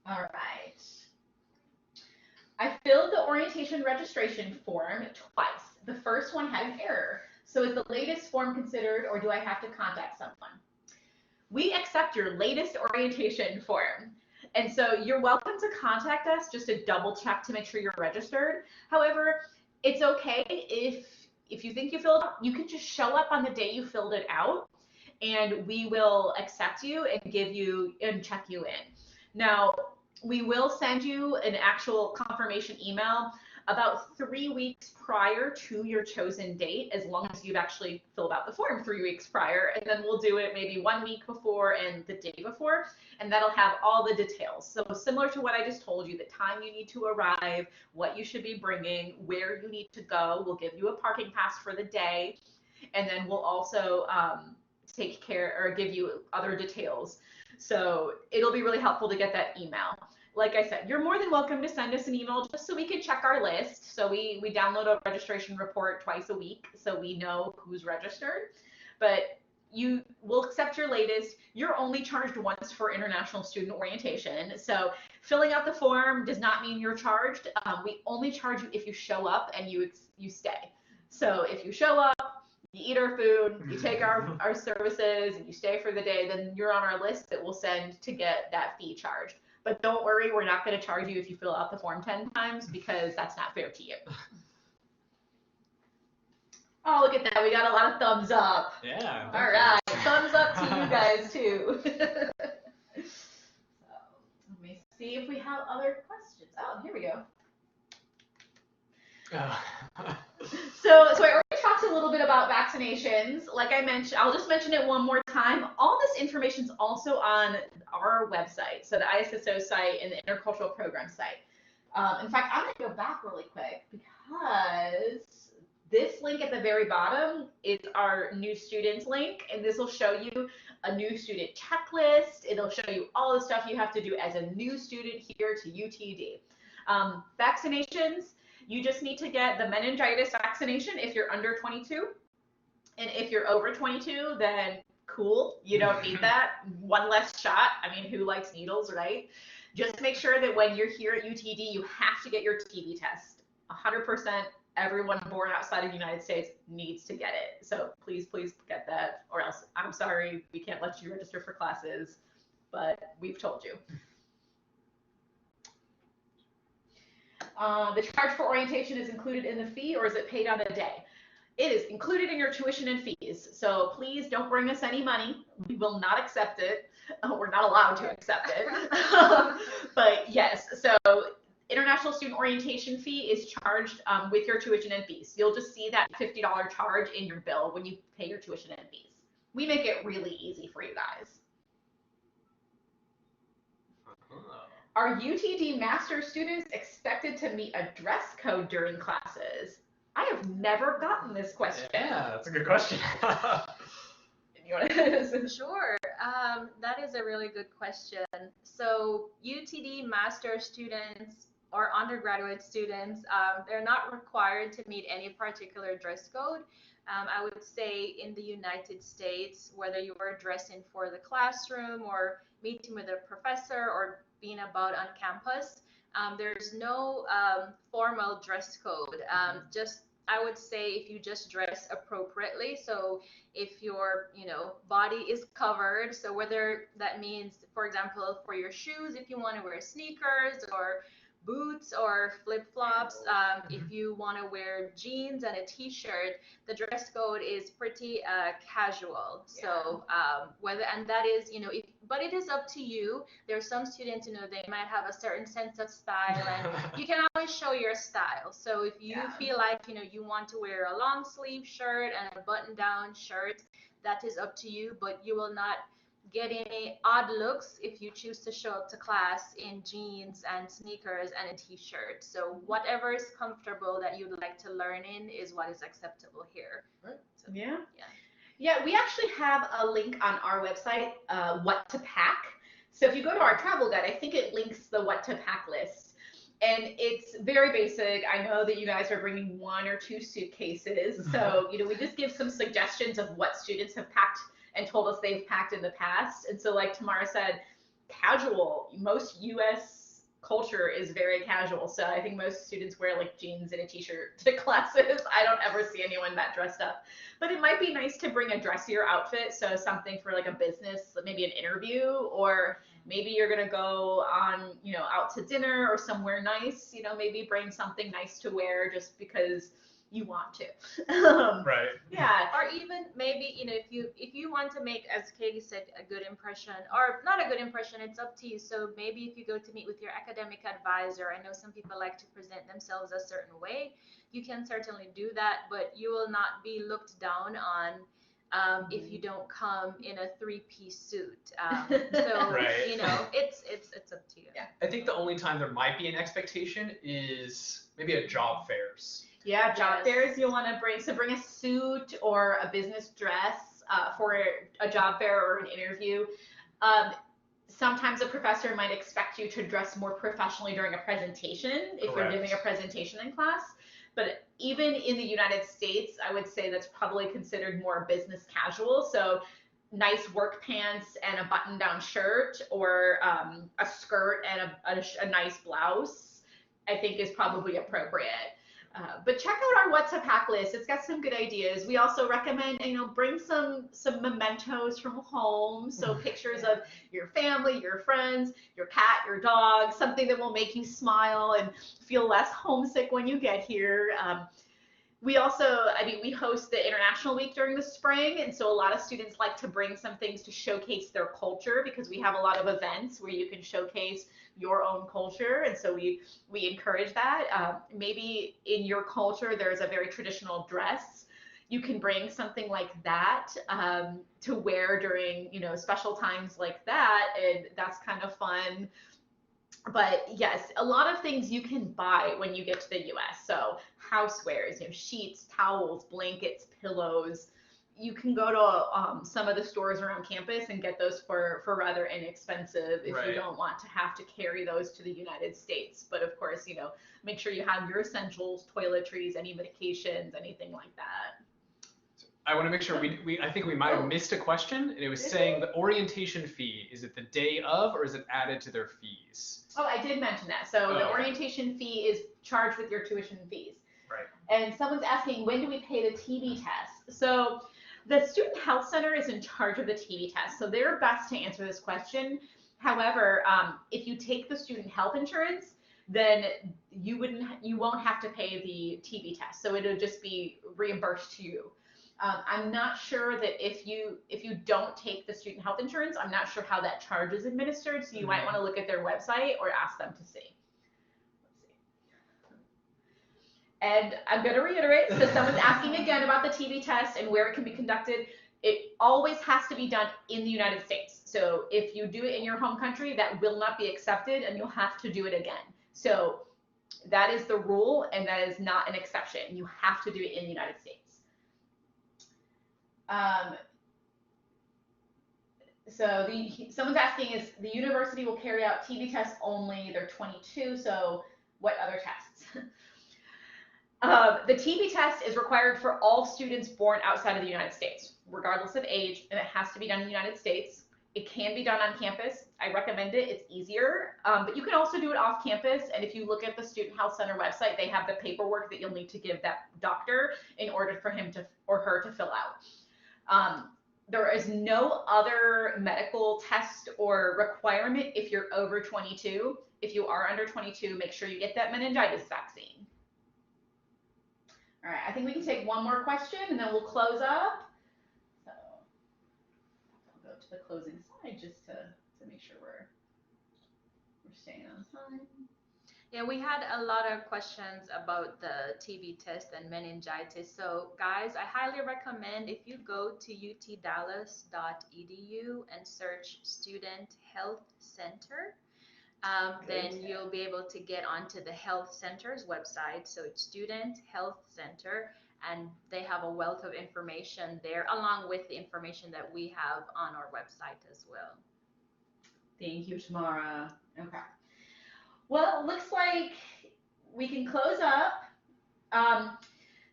All right. I filled the orientation registration form twice. The first one had an error. So is the latest form considered, or do I have to contact someone? We accept your latest orientation form. And so you're welcome to contact us just to double check to make sure you're registered. However, it's okay if you think you filled it out, you can just show up on the day you filled it out and we will accept you and give you and check you in. Now, we will send you an actual confirmation email about 3 weeks prior to your chosen date, as long as you've actually filled out the form 3 weeks prior, and then we'll do it maybe 1 week before and the day before, and that'll have all the details. So similar to what I just told you, the time you need to arrive, what you should be bringing, where you need to go. We'll give you a parking pass for the day, and then we'll also take care or give you other details. So it'll be really helpful to get that email. Like I said, you're more than welcome to send us an email just so we can check our list. So we download a registration report twice a week so we know who's registered. But you will accept your latest. You're only charged once for international student orientation. So filling out the form does not mean you're charged. We only charge you if you show up and you stay. So if you show up, you eat our food, you take our services, and you stay for the day, then you're on our list that we'll send to get that fee charged. But don't worry, we're not going to charge you if you fill out the form 10 times because that's not fair to you. Oh, look at that. We got a lot of thumbs up. Yeah. All right. Thumbs up to you guys, too. So, let me see if we have other questions. Oh, here we go. So I already talked a little bit about vaccinations. Like I mentioned, I'll just mention it one more time. All this information is also on our website, so the ISSO site and the Intercultural Program site. In fact, I'm going to go back really quick because this link at the very bottom is our new students link, and this will show you a new student checklist. It'll show you all the stuff you have to do as a new student here to UTD. Vaccinations. You just need to get the meningitis vaccination if you're under 22. And if you're over 22, then cool, you don't need that. One less shot. I mean, who likes needles, right? Just make sure that when you're here at UTD, you have to get your TB test. 100% everyone born outside of the United States needs to get it. So please, please get that, or else I'm sorry, we can't let you register for classes, but we've told you. The charge for orientation is included in the fee, or is it paid on the day? It is included in your tuition and fees. So please don't bring us any money. We will not accept it. We're not allowed to accept it. But yes, so international student orientation fee is charged with your tuition and fees. You'll just see that $50 charge in your bill when you pay your tuition and fees. We make it really easy for you guys. Are UTD master students expected to meet a dress code during classes? I have never gotten this question. Yeah, that's a good question. Sure, that is a really good question. So UTD master students or undergraduate students, they're not required to meet any particular dress code. I would say in the United States, whether you are dressing for the classroom or meeting with a professor or being about on campus. There's no formal dress code. Just I would say if you just dress appropriately. So if your body is covered, so whether that means, for example, for your shoes, if you want to wear sneakers or boots or flip-flops, if you want to wear jeans and a t-shirt, the dress code is pretty casual. So and that is, but it is up to you. There are some students, they might have a certain sense of style, and you can always show your style. So if you feel like, you want to wear a long sleeve shirt and a button-down shirt, that is up to you, but you will not get any odd looks if you choose to show up to class in jeans and sneakers and a t-shirt. So whatever is comfortable that you'd like to learn in is what is acceptable here. Right. So, Yeah, we actually have a link on our website, what to pack. So if you go to our travel guide, I think it links the what to pack list. And it's very basic. I know that you guys are bringing 1 or 2 suitcases. So, we just give some suggestions of what students have packed and told us they've packed in the past. And so like Tamara said, casual. Most US culture is very casual. So I think most students wear like jeans and a t-shirt to classes. I don't ever see anyone that dressed up. But it might be nice to bring a dressier outfit. So something for like a business, maybe an interview, or maybe you're gonna go on, out to dinner or somewhere nice, maybe bring something nice to wear just because you want to. Right. Yeah. Or even maybe, if you want to make, as Katie said, a good impression, or not a good impression, it's up to you. So maybe if you go to meet with your academic advisor, I know some people like to present themselves a certain way. You can certainly do that, but you will not be looked down on if you don't come in a 3-piece suit. So, Right. it's up to you. Yeah. I think the only time there might be an expectation is maybe at job fairs. Yeah, job fairs you'll want to bring. So bring a suit or a business dress for a job fair or an interview. Sometimes a professor might expect you to dress more professionally during a presentation if you're giving a presentation in class. But even in the United States, I would say that's probably considered more business casual. So nice work pants and a button-down shirt, or a skirt and a nice blouse, I think is probably appropriate. But check out our what to pack list. It's got some good ideas. We also recommend, bring some mementos from home. So pictures of your family, your friends, your cat, your dog, something that will make you smile and feel less homesick when you get here. We also, we host the International Week during the spring, and so a lot of students like to bring some things to showcase their culture, because we have a lot of events where you can showcase your own culture, and so we encourage that. Maybe in your culture there's a very traditional dress. You can bring something like that to wear during special times like that, and that's kind of fun. But yes, a lot of things you can buy when you get to the US. So housewares, sheets, towels, blankets, pillows. You can go to some of the stores around campus and get those for rather inexpensive if you don't want to have to carry those to the United States. But of course, make sure you have your essentials, toiletries, any medications, anything like that. I want to make sure I think we might have missed a question, and it was saying the orientation fee, is it the day of, or is it added to their fees? Oh, I did mention that. So the orientation fee is charged with your tuition fees. Right. And someone's asking, when do we pay the TB test? So the Student Health Center is in charge of the TB test, so they're best to answer this question. However, if you take the student health insurance, then you won't have to pay the TB test. So it'll just be reimbursed to you. I'm not sure that if you don't take the student health insurance, I'm not sure how that charge is administered. So you might want to look at their website or ask them to see. And I'm going to reiterate, so someone's asking again about the TB test and where it can be conducted. It always has to be done in the United States. So if you do it in your home country, that will not be accepted, and you'll have to do it again. So that is the rule, and that is not an exception. You have to do it in the United States. So someone's asking, is the university will carry out TB tests only? They're 22, so what other tests? The TB test is required for all students born outside of the United States, regardless of age, and it has to be done in the United States. It can be done on campus. I recommend it. It's easier. But you can also do it off campus. And if you look at the Student Health Center website, they have the paperwork that you'll need to give that doctor in order for him to or her to fill out. There is no other medical test or requirement if you're over 22. If you are under 22, make sure you get that meningitis vaccine. All right, I think we can take one more question and then we'll close up. So I'll go to the closing slide just to make sure we're staying on time. Yeah, we had a lot of questions about the TB test and meningitis. So guys, I highly recommend if you go to utdallas.edu and search Student Health Center, then you'll be able to get onto the health center's website. So it's Student Health Center, and they have a wealth of information there along with the information that we have on our website as well. Thank you, Tamara. Okay. Well, it looks like we can close up.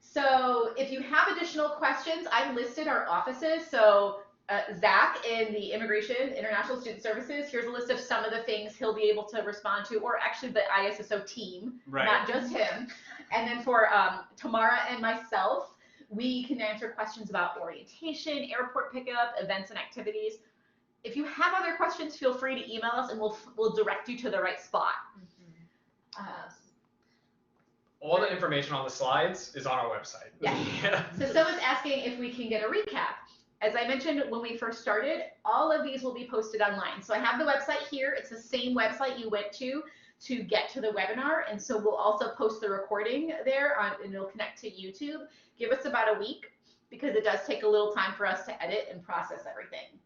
So if you have additional questions, I've listed our offices. So Zach in the Immigration International Student Services, here's a list of some of the things he'll be able to respond to, or actually the ISSO team, right, not just him. And then for Tamara and myself, we can answer questions about orientation, airport pickup, events and activities. If you have other questions, feel free to email us and we'll direct you to the right spot. All the information on the slides is on our website. Yeah. So someone's asking if we can get a recap. As I mentioned when we first started, all of these will be posted online. So I have the website here. It's the same website you went to get to the webinar. And so we'll also post the recording there and it'll connect to YouTube. Give us about a week because it does take a little time for us to edit and process everything.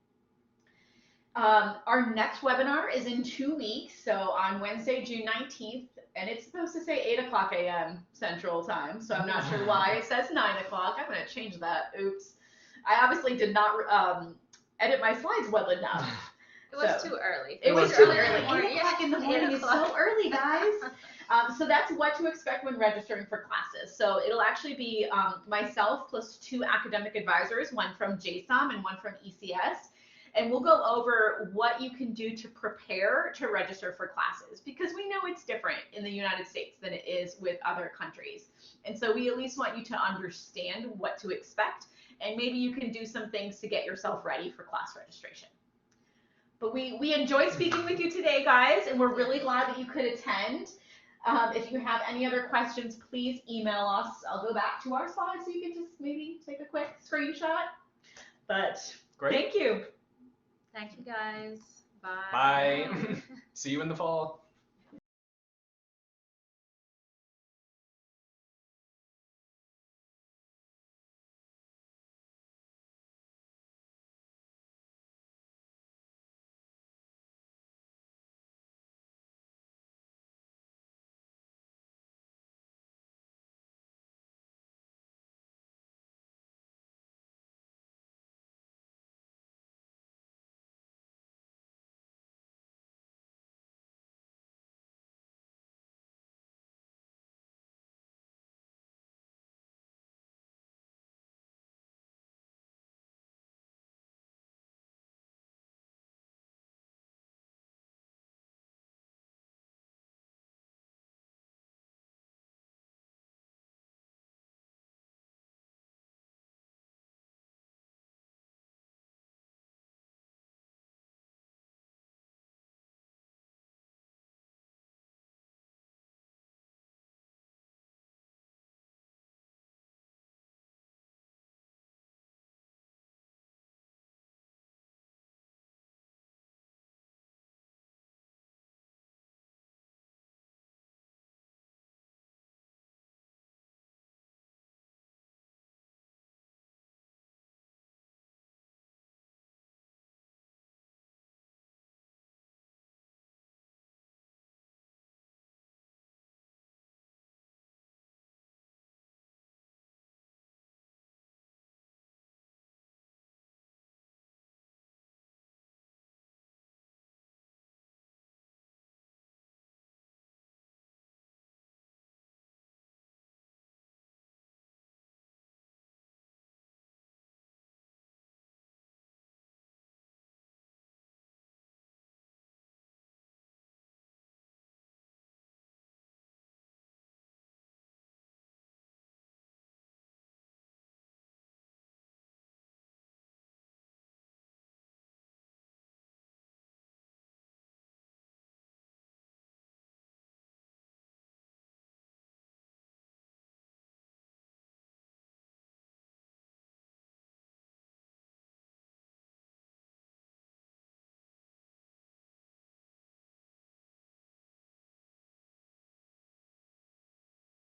Our next webinar is in 2 weeks, so on Wednesday, June 19th, and it's supposed to say 8:00 a.m. Central Time, so I'm not sure why it says 9 o'clock. I'm going to change that. Oops. I obviously did not edit my slides well enough. It was too early. It was too early. 8 o'clock in the morning is so early, guys. So that's what to expect when registering for classes. So it'll actually be myself plus 2 academic advisors, one from JSOM and one from ECS. And we'll go over what you can do to prepare to register for classes because we know it's different in the United States than it is with other countries. And so we at least want you to understand what to expect and maybe you can do some things to get yourself ready for class registration. But we enjoyed speaking with you today, guys, and we're really glad that you could attend. If you have any other questions, please email us. I'll go back to our slides so you can just maybe take a quick screenshot. But great. Thank you. Thank you, guys. Bye. Bye. See you in the fall.